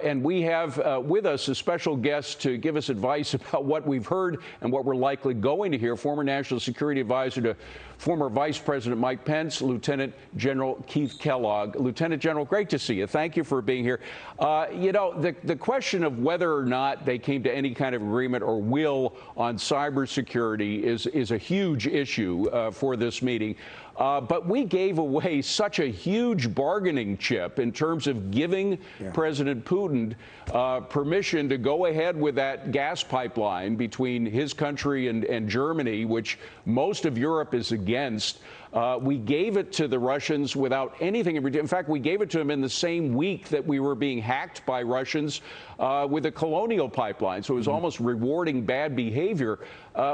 And we have with us a special guest to give us advice about what we've heard and what we're likely going to hear. Former National Security Advisor to former Vice President Mike Pence, Lieutenant General Keith Kellogg. Lieutenant General, great to see you. Thank you for being here. You know, the question of whether or not they came to any kind of agreement or will on cybersecurity is a huge issue for this meeting. But we gave away such a huge bargaining chip in terms of giving President Putin permission to go ahead with that gas pipeline between his country and Germany, which most of Europe is against. We gave it to the Russians without anything. In fact, we gave it to them in the same week that we were being hacked by Russians with a colonial pipeline. So it was almost rewarding bad behavior.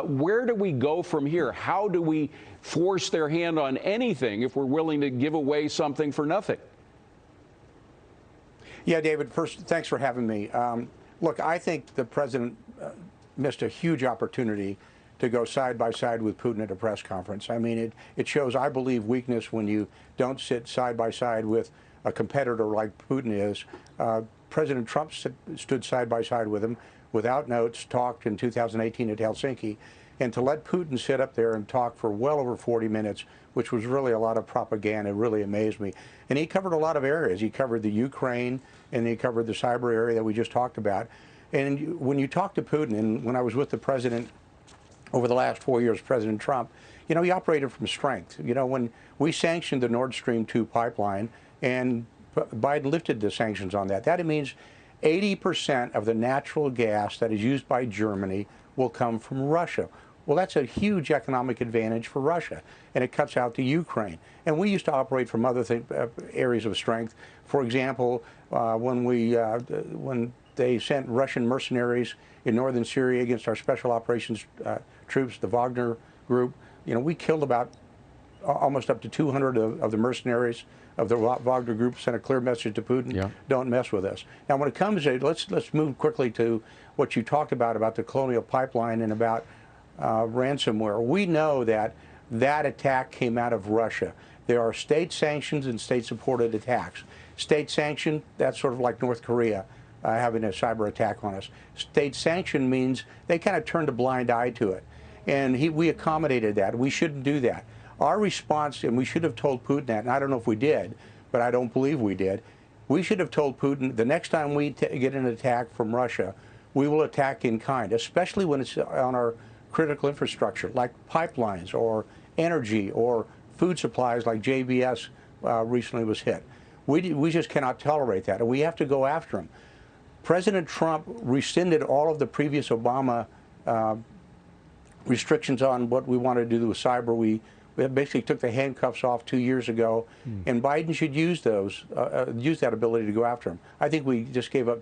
Where do we go from here? How do we force their hand on anything if we're willing to give away something for nothing? Yeah, David, first, thanks for having me. Look, I think the president missed a huge opportunity to go side by side with Putin at a press conference. I mean, it shows, I believe, weakness when you don't sit side by side with a competitor like Putin is. President Trump stood side by side with him without notes, talked in 2018 at Helsinki. And to let Putin sit up there and talk for well over 40 minutes, which was really a lot of propaganda, really amazed me. And he covered a lot of areas. He covered the Ukraine, and he covered the cyber area that we just talked about. And when you talk to Putin, and when I was with the president over the last 4 years, President Trump, you know, he operated from strength. You know, when we sanctioned the Nord Stream 2 pipeline, and Biden lifted the sanctions on that, that means 80% of the natural gas that is used by Germany will come from Russia. Well, that's a huge economic advantage for Russia, and it cuts out the Ukraine. And we used to operate from other areas of strength. For example, when they sent Russian mercenaries in northern Syria against our special operations troops, the Wagner group, you know, we killed about almost up to 200 of the mercenaries of the Wagner group, sent a clear message to Putin, don't mess with us. Now, when it comes to, let's move quickly to what you talked about the colonial pipeline and about ransomware. We know that that attack came out of Russia. There are state sanctions and state-supported attacks. State sanctioned, that's sort of like North Korea having a cyber attack on us. State sanctioned means they kind of turned a blind eye to it. And we accommodated that. We shouldn't do that. Our response, and we should have told Putin that, and I don't know if we did, but I don't believe we did. We should have told Putin the next time we get an attack from Russia, we will attack in kind, especially when it's on our critical infrastructure, like pipelines or energy or food supplies like JBS recently was hit. We just cannot tolerate that, and we have to go after them. President Trump rescinded all of the previous Obama restrictions on what we wanted to do with cyber. We basically took the handcuffs off 2 years ago, and Biden should use use that ability to go after him. I think we just gave up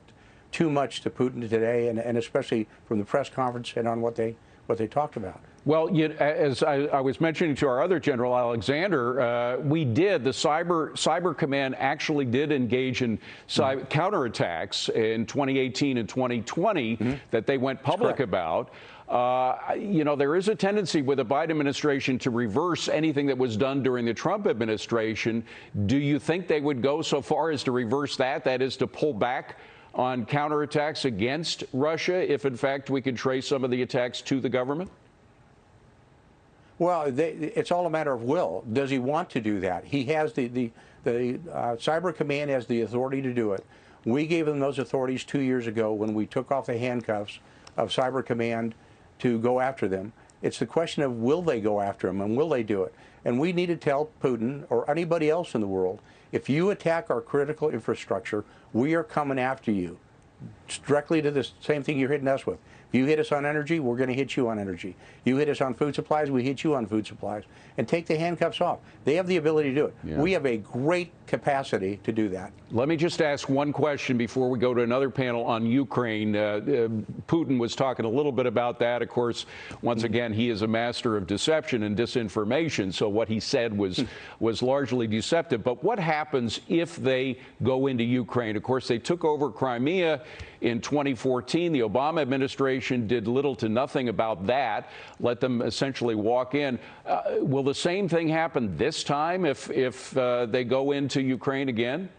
too much to Putin today, and especially from the press conference and on what they talked about. Well, as I was mentioning to our other General Alexander, the Cyber Command actually did engage in counterattacks in 2018 and 2020 that they went public about. You know, there is a tendency with the Biden administration to reverse anything that was done during the Trump administration. Do you think they would go so far as to reverse that is to pull back on counterattacks against Russia if, in fact, we could trace some of the attacks to the government? Well, it's all a matter of will. Does he want to do that? He has the Cyber Command has the authority to do it. We gave them those authorities 2 years ago when we took off the handcuffs of Cyber Command to go after them. It's the question of will they go after them and will they do it? And we need to tell Putin or anybody else in the world, if you attack our critical infrastructure, we are coming after you. It's directly to the same thing you're hitting us with. If you hit us on energy, we're going to hit you on energy. You hit us on food supplies, we hit you on food supplies. And take the handcuffs off. They have the ability to do it. Yeah. We have a great capacity to do that. Let me just ask one question before we go to another panel on Ukraine. Putin was talking a little bit about that. Of course, once again, he is a master of deception and disinformation. So what he said was largely deceptive. But what happens if they go into Ukraine? Of course, they took over Crimea in 2014. The Obama administration did little to nothing about that, let them essentially walk in. Will the same thing happen this time if they go into Ukraine again?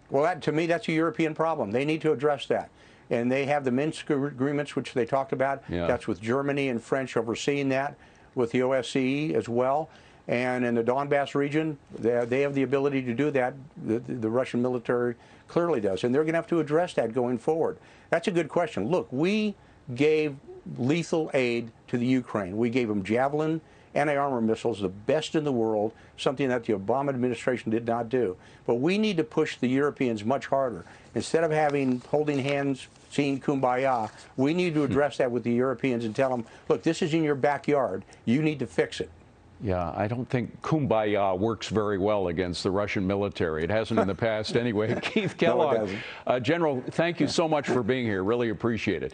Well, to me, that's a European problem. They need to address that. And they have the Minsk agreements, which they talked about. Yeah. That's with Germany and French overseeing that, with the OSCE as well. And in the Donbass region, they have the ability to do that. The Russian military clearly does. And they're going to have to address that going forward. That's a good question. Look, we gave lethal aid to the Ukraine. We gave them Javelin anti-armor missiles, the best in the world, something that the Obama administration did not do. But we need to push the Europeans much harder. Instead of holding hands, seeing kumbaya, we need to address that with the Europeans and tell them, look, this is in your backyard. You need to fix it. Yeah, I don't think kumbaya works very well against the Russian military. It hasn't in the past anyway. Keith Kellogg, No, General, thank you so much for being here. Really appreciate it.